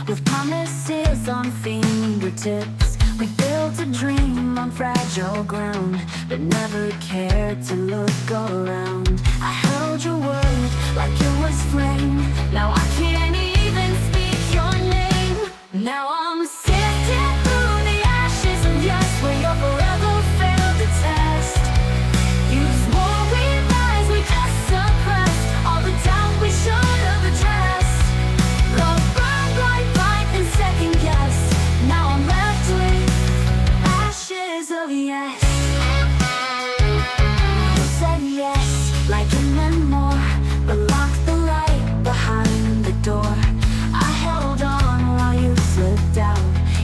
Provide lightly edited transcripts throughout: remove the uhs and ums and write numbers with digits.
with promises on fingertips. We built a dream on fragile ground, but never cared to look around. I held your word like it was flame. Now I can't even speak your name. Now I'm sifting through the ashes of yes, where your forever failed the test. You swore with lies we just suppressed, all the doubt we should have addressed. Love burned like and second guess. Now I'm left with ashes of yes. You said yes, like and then more, but locked the light behind the door. I held on while you slipped out,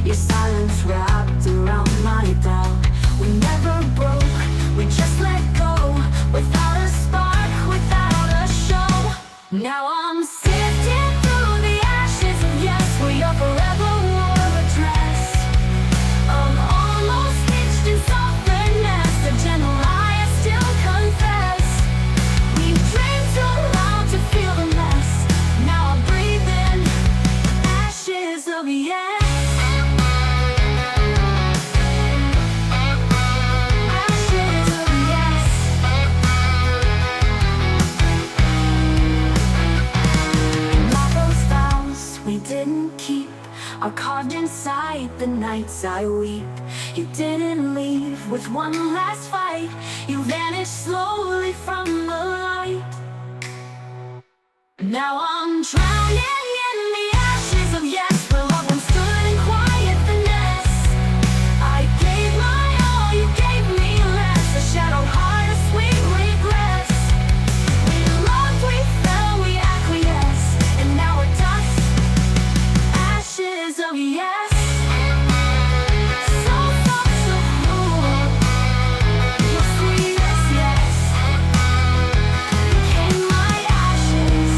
your silence wrapped around my doubt. We never broke, we just let go, without a spark, without a show. Now I'm sifting through the ashes of yes, where your forever wore a dress of almost stitched in softness, a gentle lie I still confess. We dreamed too loud to feel the mess. Now I breathe in ashes of yes. Ashes of yes. And all those vows we didn't keep are carved inside the nights I weep. You didn't leave with one last fight. You vanished slowly from the light. Now I'm drowning in the ashes of yes, where loved ones stood in quiet finesse. I gave my all, you gave me less, a shadowed heart, a sweet regress. We loved, we fell, we acquiesced, and now we're dust, ashes of yes. So soft, so cruel, your sweetest yes became my ashes.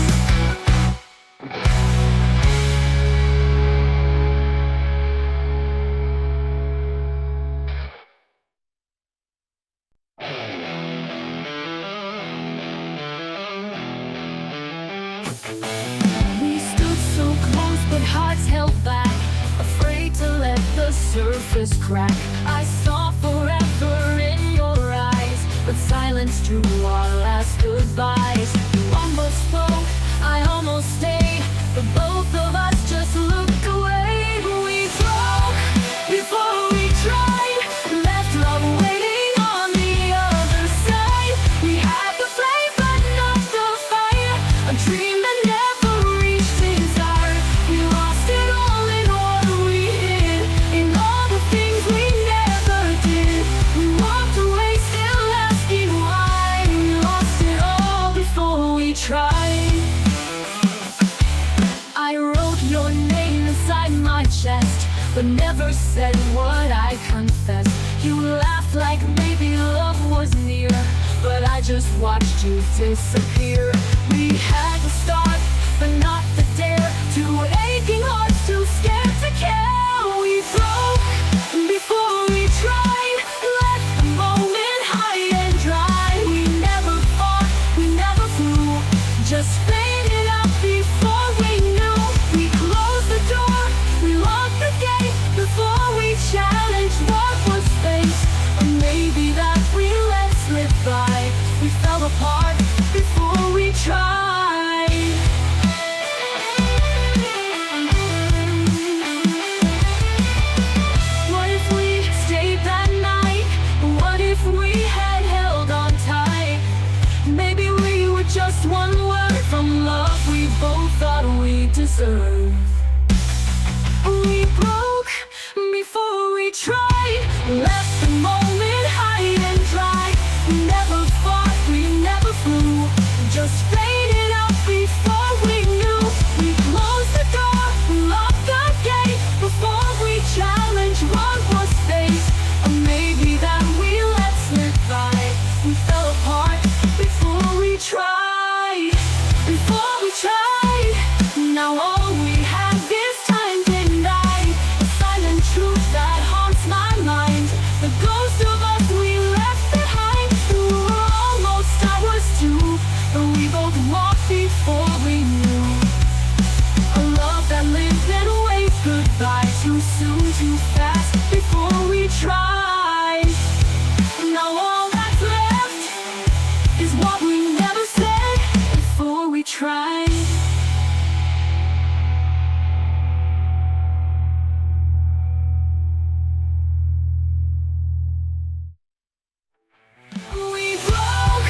We stood so close, but hearts held back, afraid to let the surface crack. I saw forever in your eyes, but silence drew our last goodbyes. You almost spoke, I almost stayed, but both of us just looked away. We broke before we tried, left love waiting on the other side. We had the flame but not the fire, a dream that never reached its heart. We lost it all in what we hid, in all the things we never did. We walked away still asking why. We lost it all before we tried. I wrote your name inside my chest, but never said what I confessed. You laughed like maybe love was near, but I just watched you disappear. We had the start, but not the dare. Two aching hearts, too scared to care. We broke before we tried, let the moment high and dry. We never fought, we never flew, just faded out before we knew. We closed the door, we locked the gate, before we challenged what was fate. Or maybe that we let slip by. We fell apart before we tried. What if we stayed that night? What if we had held on tight? Maybe we were just one word from love we both thought we deserved. We broke before we tried, left the moment high and dry. We never fought, we never flew, just faded out before we knew. We closed the door, locked the gate, before we challenged what was fate. Or maybe that we let slip by. We fell apart before we tried, before we tried. Now all we have is time denied, a silent truth that haunts my mind. too fast before we tried. Now all that's left is what we never said before we tried. We broke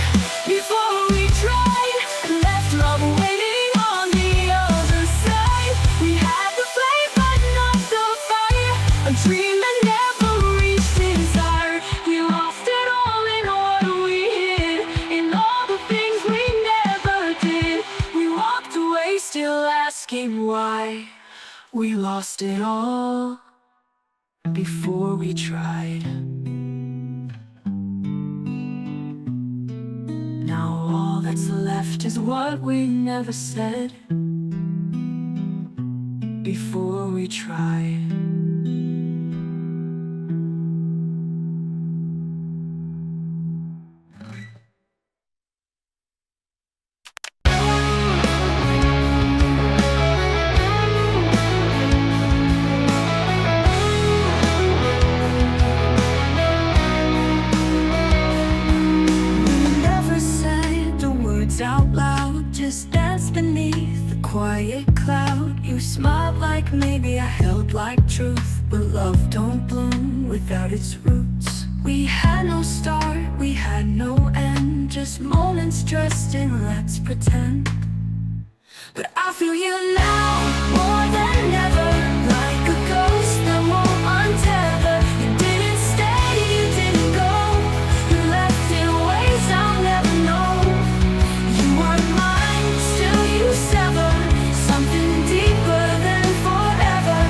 before we tried, left love waiting on the other side. We had the flame but not the fire, a dream that never reached desire. We lost it all in what we hid, in all the things we never did. We walked away still asking why. We lost it all before we tried. Now all that's left is what we never said before we tried. Out loud, just dance beneath the quiet cloud. You smiled like maybe I held like truth, but love don't bloom without its roots. We had no start, we had no end, just moments dressed in let's pretend. But I feel you now more than ever, like a ghost that won't untether. You didn't stay, you didn't go, you left in ways I'll never know. Something deeper than forever.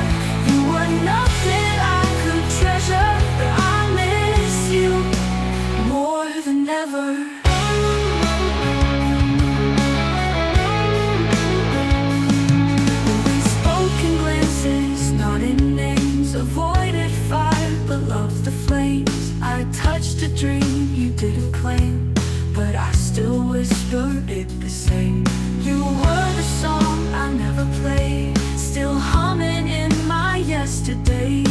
You were nothing I could treasure, but I miss you more than ever. We spoke in glances, not in names, avoided fire but loved the flames. I touched a dream you didn't claim, but I still whispered it the same. You were the song I never played, still humming in my yesterdays.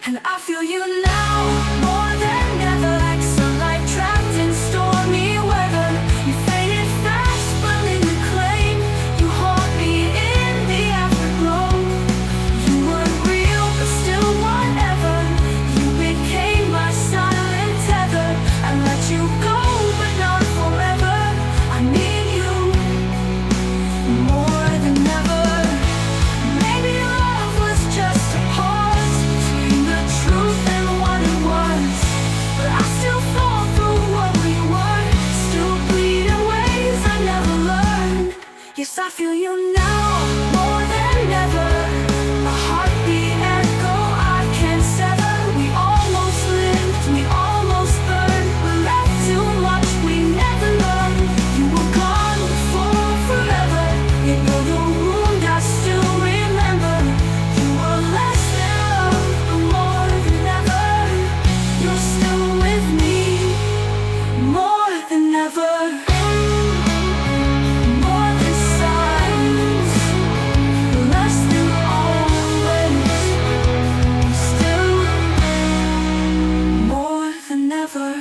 And I feel you now more than ever, like sunlight trapped in stormy weather. You faded fast but in the claim, you haunt me in the afterglow. You weren't real but still whatever, you became my silent tether. I let you go but not forever. I need you more than ever. Maybe love was just a pause between the truth and what it was, but I still fall through what we were, still bleed in ways I never learned. Yes, I feel you now more than ever, a heartbeat echo I can't sever. We almost lived, we almost burned, we left too much we never learned. You were gone before forever, you know the wound I still remember. You were less than love, but more than ever. You're still with me, more than ever. More than silence, less than always. Still more than ever.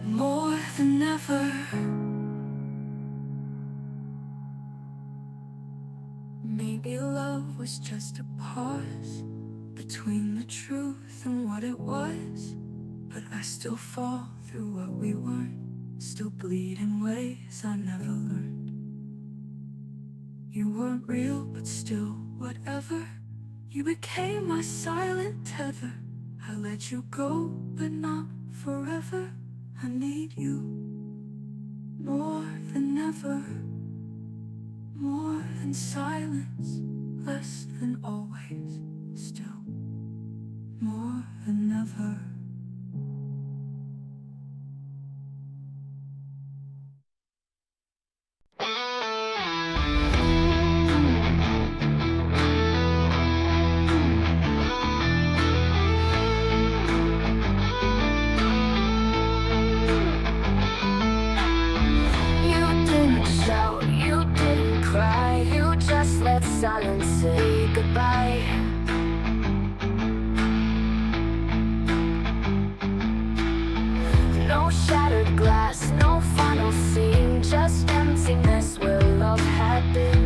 More than ever. Maybe love was just a pause between the truth and what it was, but I still fall through what we weren't, still bleed in ways I never learned. You weren't real but still whatever, you became my silent tether. I let you go but not forever. I need you more than ever. More than silence, less than always. Still more than ever. silence say goodbye. No shattered glass, no final scene, just emptiness where love had been.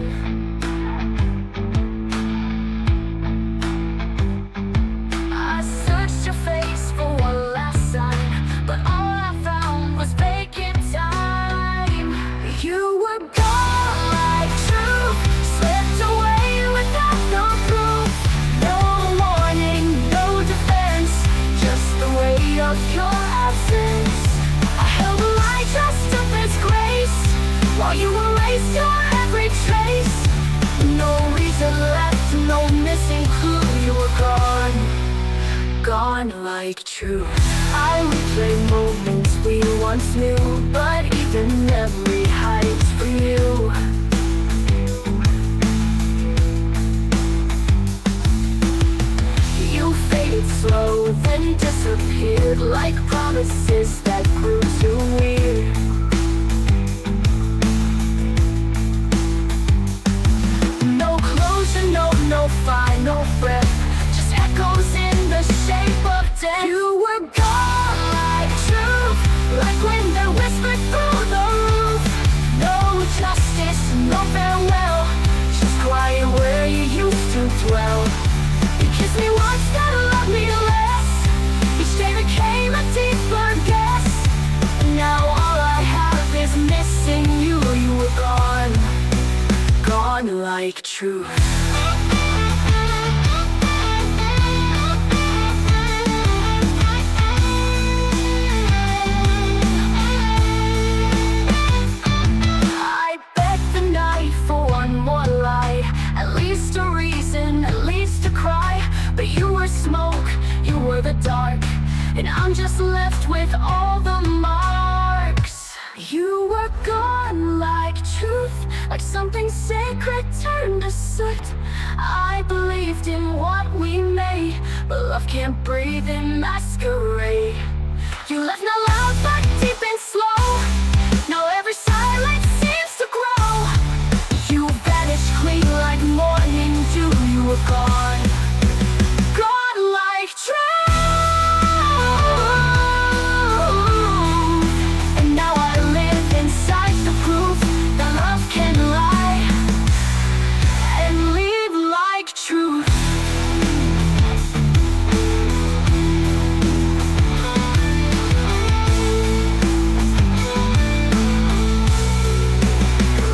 I searched your face for one last sign, but all I found was vacant time. You were gone like truth, slipped away without no proof. No warning, no defense, just the weight of your absence. I held the light, dressed up as grace, while you erased your every trace. No reason left, no missing clue. You were gone, gone like truth. I replay moments we once knew, but even memory hides for you. You faded slow, then disappeared, like promises that grew too weird. No closure, no final breath, just echoes in the shape of death. You were gone like truth, like wind that whispered through the roof. No justice, no farewell, just quiet where you used to dwell. You kissed me once, then loved me less. Each day became a deeper guess. And now all I have is missing you. You were gone, gone like truth. I begged the night for one more lie, at least a reason, at least to cry. But you were smoke, you were the dark, and I'm just left with all the marks. You were gone like truth, like something sacred turned to soot. I believed in what we made, but love can't breathe in masquerade. You left not loud but deep and slow, now every silence seems to grow. You vanished clean like morning dew. You were gone, gone like truth. And now I live inside the proof that love can lie and live like truth.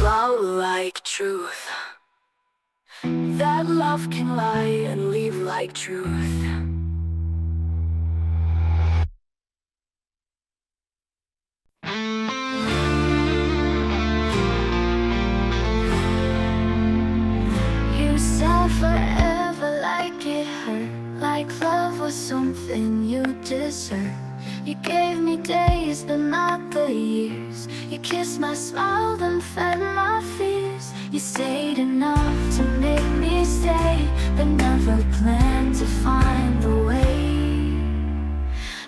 Love like truth, that love can lie and live like truth. You said forever like it hurt, like love was something you deserve. You gave me days but not the years. You kissed my smile then fed my fears. You stayed enough to make me stay, but never planned to find a way.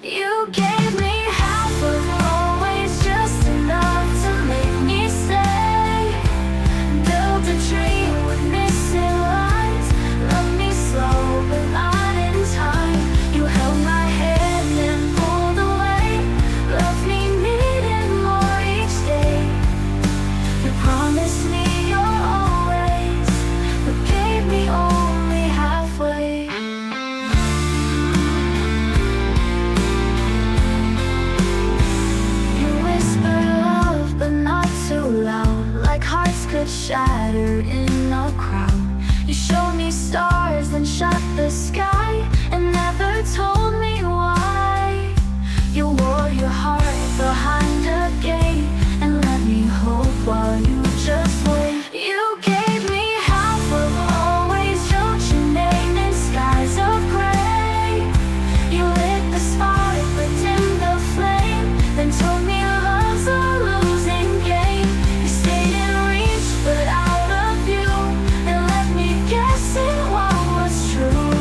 You gave me half of always, just enough to make me stay. Built a dream with missing lines, love me slow but not in time. You held my hand and pulled away, left me needing more each day. You promised me you're always, but gave me only halfway. You whisper love but not too loud, like hearts could shatter in a crowd. You showed me stars then shut the sky, and never told me why. You wore your heart behind a gate, and let me hope while you just wait. You gave me half of always, wrote your name in skies of gray. You lit the spark but dimmed the flame, then told me love's a losing game. You stayed in reach but out of view, and left me guessing what was true.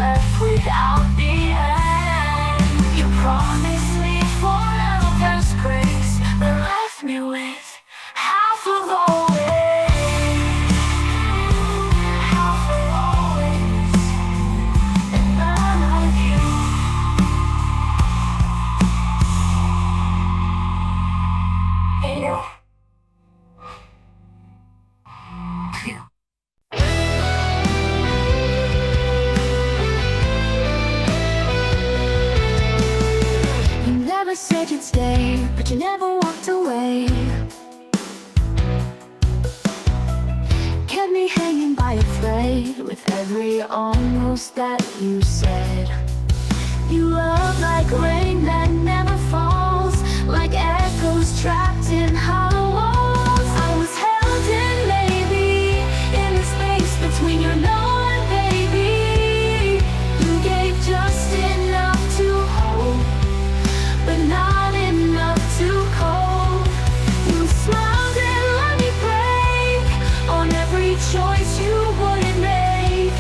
left without the end. You promised me forever's grace, but left me with half of always. Half of always, and none of you. You never said you'd stay, but you never walked away. Kept me hanging by a thread with every almost that you said. You love like rain that never falls, like echoes trapped in hollow walls. I was held in, maybe, in the space between your no and baby. You gave just enough to hold, but not enough to cope. You smiled and let me break on every choice you wouldn't make.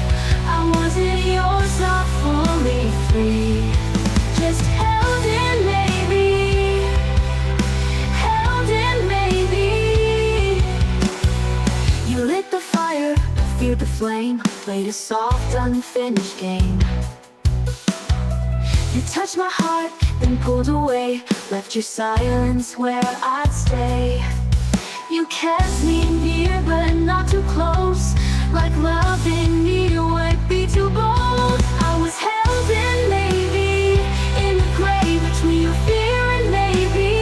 I wasn't yours, not fully free, just held in, maybe. Held in, maybe. You lit the fire, feared the flame, played a soft, unfinished game. You touched my heart, then pulled away, left your silence where I'd stay. You kept me near, but not too close, like loving me would be too bold. I was held in, maybe, in the gray between your fear and maybe.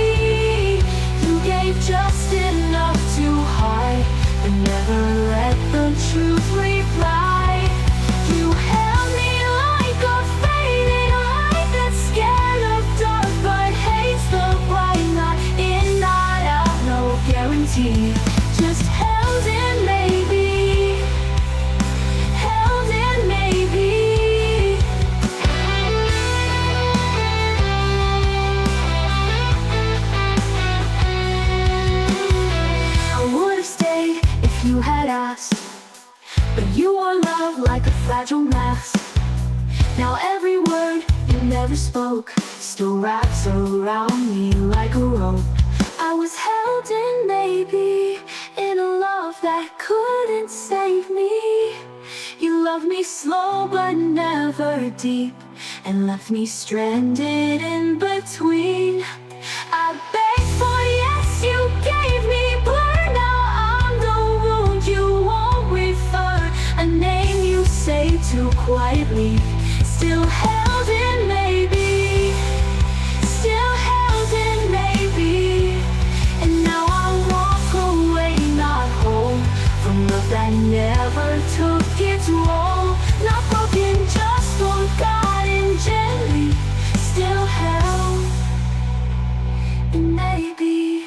You gave just enough to hide, but never let the truth reply. You held me like a fading light that's scared of dark but hates the bright. Not in, not out, no guarantee, just held in, maybe. Held in, maybe. I would have stayed if you had asked, but you wore love like a fragile mask. Now every word you never spoke still wraps around me like a rope. I was held in, maybe, in a love that couldn't save me. You loved me slow but never deep, and left me stranded in between. I begged for yes, you gave me blur. Now I'm the wound you won't refer, a name you say too quietly. Still held in, maybe. Still held in, maybe. And now I walk away, not whole, from love that never took its role. Not broken, just forgotten gently. Still held in, maybe.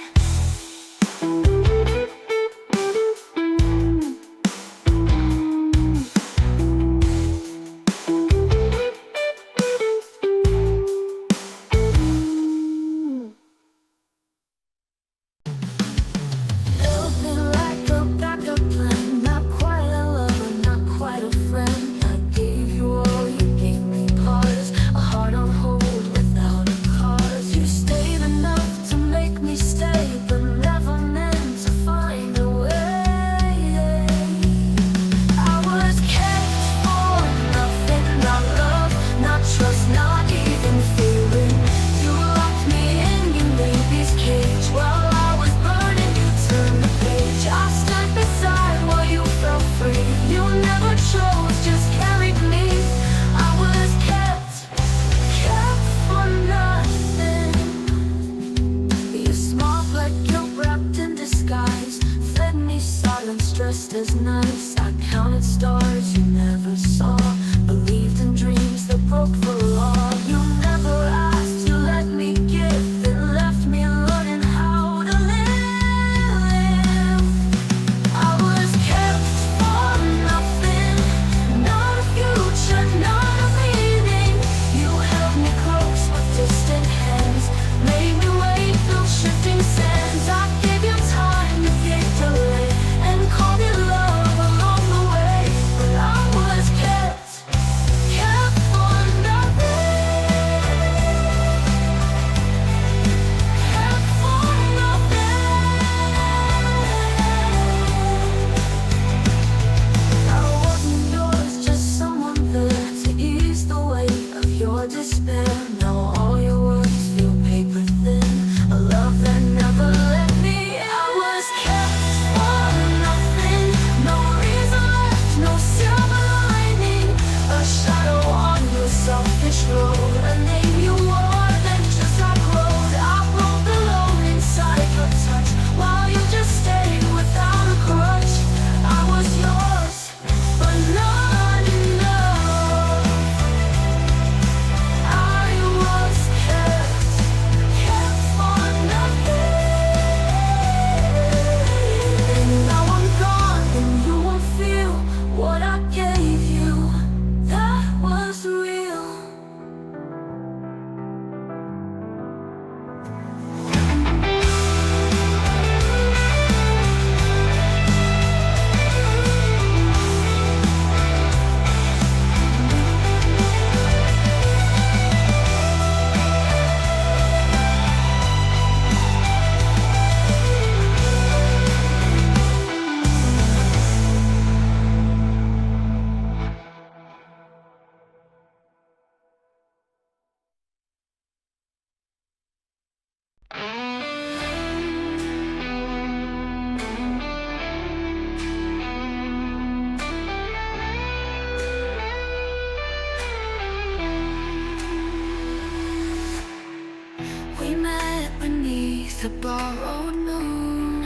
to borrowed moon.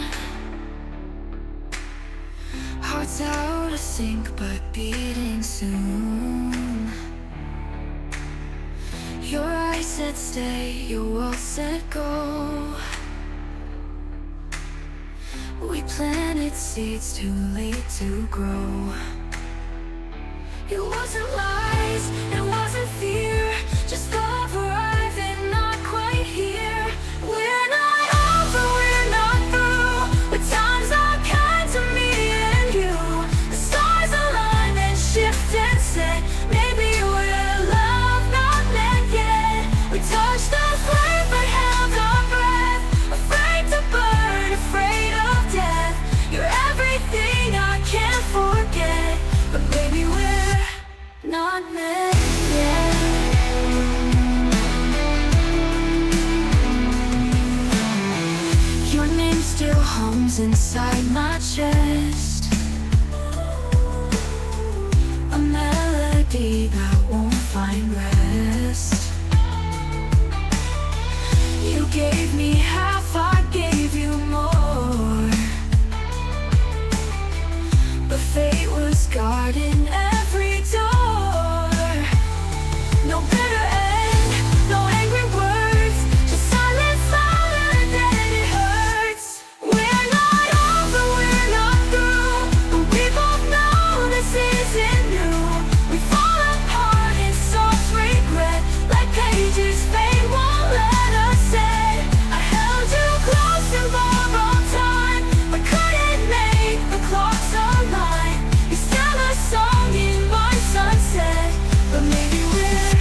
Hearts out of sync but beating soon. Your eyes said stay, your world said go. We planted seeds too late to grow. It wasn't lies, it wasn't fear, just love arriving, not quite here. We're not over, we're not through, but times are kind to me and you. The stars align and shift and set. Maybe we're love, not meant yet. We touched the flame but held our breath, afraid to burn, afraid of death. You're everything I can't forget, but maybe we're not meant yet. Your name still hums inside my chest, a melody that won't find rest. You gave me half, I gave you more, but fate was guarding every door. No bitter end, no angry words, just silence louder than it hurts. We're not over, we're not through, but we both know this isn't new. We fall apart in soft regret, like pages fade won't let us set. I held you close in borrowed time, but couldn't make the clocks align. You're still a song in my sunset, but maybe we're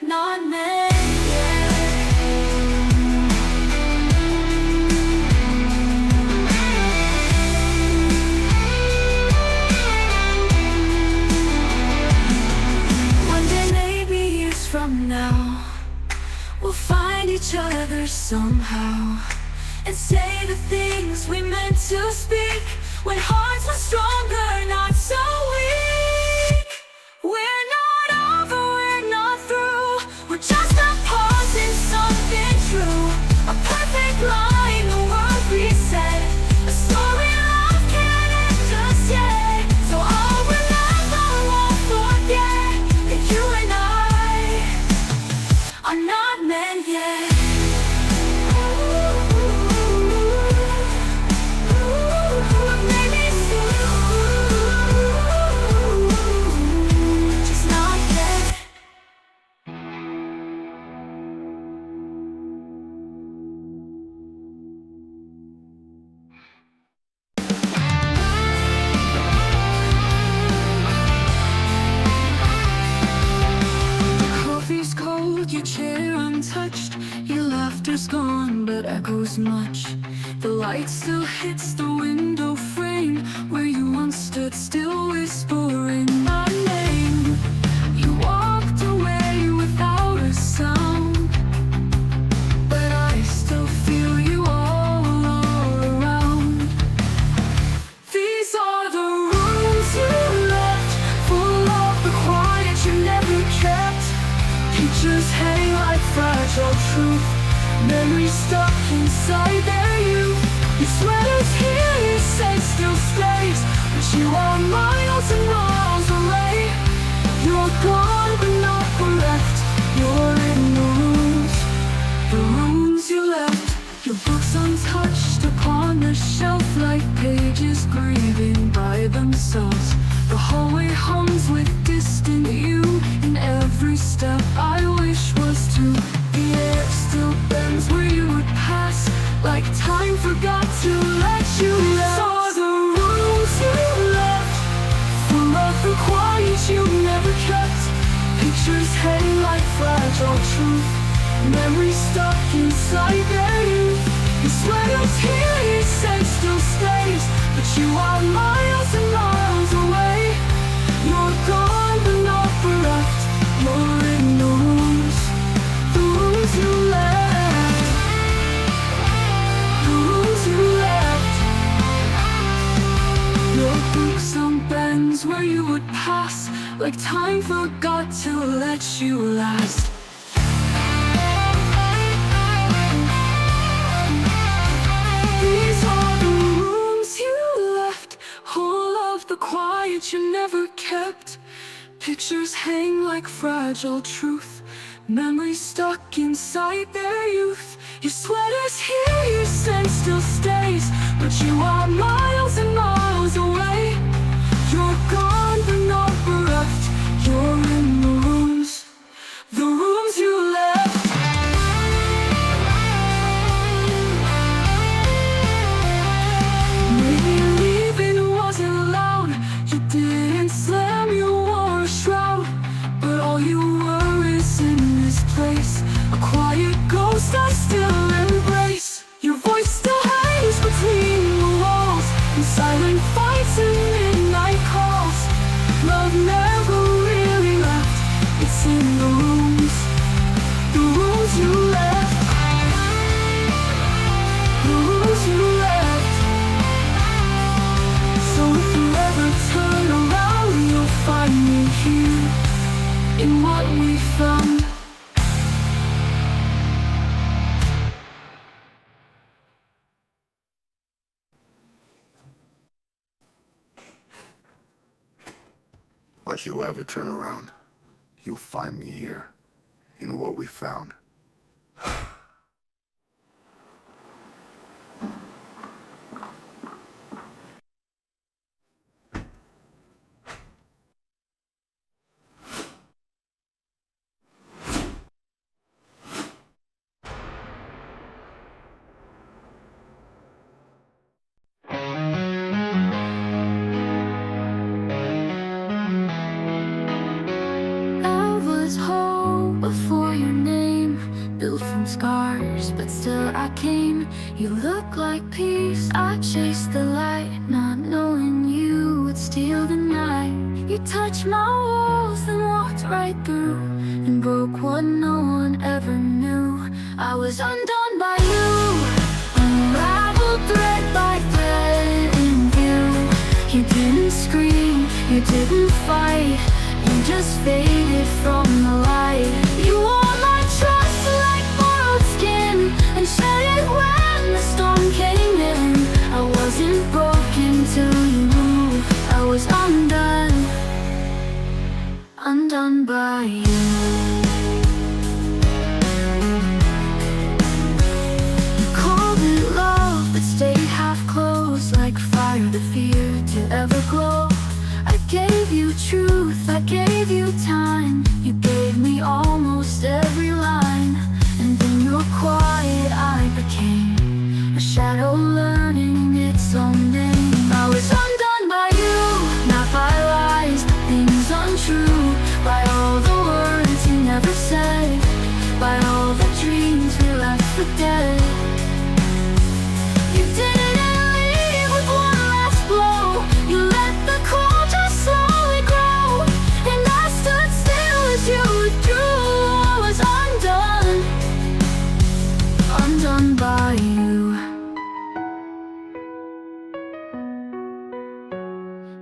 not meant yet. One day, maybe years from now, we'll find each other somehow and say the things we meant to speak when hearts were stronger, not so weak. We're not over, we're not through, we're just a pause in something true. A perfect line, the world reset, a story love can't end just yet. So I'll remember, won't forget that you and I are not meant yet. Maybe soon, just not yet. Coffee's cold, your chair untouched, your laughter's gone but echoes much. The light still hits the window frame where you once stood still whispering my name. You walked away without a sound, but I still feel you all around. These are the rooms you left, full of the quiet you never kept. Pictures hang like fragile truth, memories stuck inside their youth. Your sweater's here, your scent still stays, but you are miles and miles away. You're gone but not bereft, you're in the rooms you left. Your books untouched upon the shelf like pages grieving by themselves. The hallway hums with distant you in every step I wish was to. The air still bends where you would pass, like time forgot to let you rest. Saw the rooms you left, full of the quiet you never kept. Pictures hang like fragile truth, memories stuck inside their youth. Your sweater's here, your scent still stays, but you are miles and miles away. You're gone but not bereft, you're in the rooms you left. The rooms you left. Your books on bends where you would pass, like time forgot to let you last. night you never kept. Pictures hang like fragile truth, memories stuck inside their youth. Your sweater's here, your scent still stays, but you are miles and miles away. You're gone but not bereft, you're in the rooms you left. Maybe leaving wasn't loud, you didn't slam, you wore a shroud, but all you were is in this place, a quiet ghost I still embrace. Your voice still hangs between the walls, in silent fights and midnight calls. Love never really left, it's in the rooms you left. The rooms you left. So if you ever turn around, you'll find me here, in what we found. If you ever turn around, you'll find me here, in what we found. Before your name, built from scars, but still I came. You look like peace, I chased the light, not knowing you would steal the night. You touched my walls, then walked right through, and broke what no one ever knew. I was undone by you, unraveled thread by thread in view. You didn't scream, you didn't fight, you just faded from the light. You wore my trust like borrowed skin, and shed it when the storm came in. I wasn't broken till you moved, I was undone, undone by you. You called it love, but stayed half closed, like fire that feared to ever glow. I gave you truth, I gave you time, you gave me almost every line. And in your quiet I became a shadow learning its own name. I was undone by you, not by lies, things untrue, by all the words you never said, by all the dreams we left for dead. You didn't leave with one last blow, you let the cold just slowly grow, and I stood still as you withdrew. I was undone, undone by you.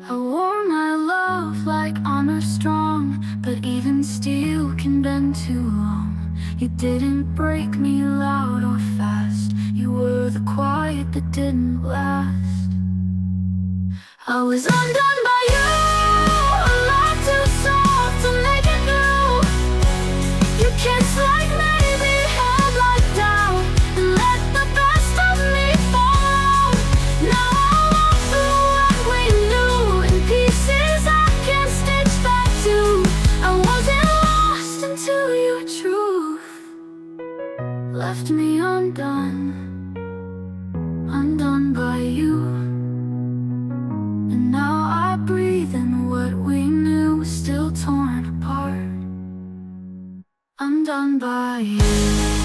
I wore my love like armor strong, but even steel can bend too long. You didn't break me loud or fast, you were the quiet that didn't last. I was undone by you, a love too soft to make it through. You kissed like maybe, held like doubt, and let the best of me fall. Now I walk through what we knew, in pieces I can't stitch back to. I wasn't lost until your truth left me undone, undone by you. And now I breathe in what we knew was still torn apart, undone by you.